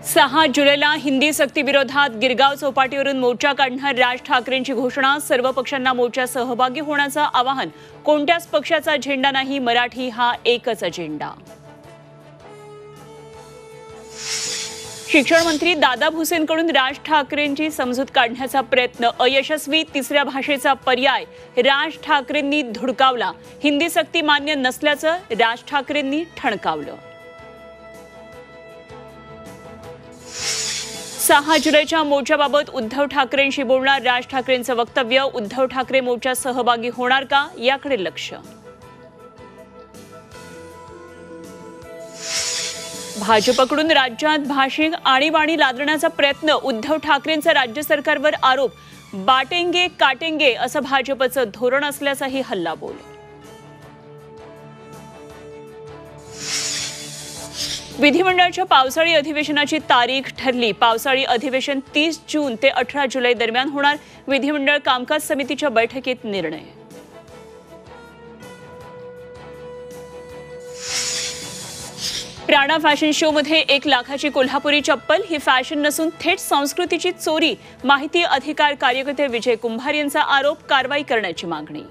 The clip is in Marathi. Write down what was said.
6 जुलैला हिंदी सक्ती विरोधात गिरगाव चौपाटीवरून मोर्चा काढणार राज ठाकरेंची घोषणा। सर्व पक्षांना मोर्चात सहभागी होण्याचं आवाहन। कोणत्याच पक्षाचा झेंडा नाही, मराठी हा एकच अजेंडा। शिक्षण मंत्री दादा भुसेंकडून राज ठाकरेंची समजूत काढण्याचा प्रयत्न अयशस्वी। तिसऱ्या भाषेचा पर्याय राज ठाकरेंनी धुडकावला। हिंदी सक्ती मान्य नसल्याचं राज ठाकरेंनी ठणकावलं। 6 जुलैच्या मोर्चाबाबत उद्धव ठाकरेंशी बोलणार राज ठाकरेंचं वक्तव्य। उद्धव ठाकरे मोर्चात सहभागी होणार का, याकडे लक्ष। भाजपकडून राज्यात भाषिक आणीबाणी लादण्याचा प्रयत्न। उद्धव ठाकरेंचा राज्य सरकारवर आरोप। बाटेंगे काटेंगे असं भाजपचं धोरण असल्याचाही हल्लाबोल। विधिमंडळाच्या पावसाळी अधिवेशनाची तारीख ठरली। पावसाळी अधिवेशन 30 जून ते 18 जुलै दरम्यान होणार। विधिमंडळ कामकाज समितीच्या बैठकीत निर्णय। प्राणा फॅशन शो मध्ये 1 लाखाची कोल्हापुरी चप्पल। ही फॅशन नसून थेट संस्कृतीची चोरी। माहिती अधिकार कार्यकर्ते विजय कुंभार यांचा आरोप। कारवाई करण्याची मागणी।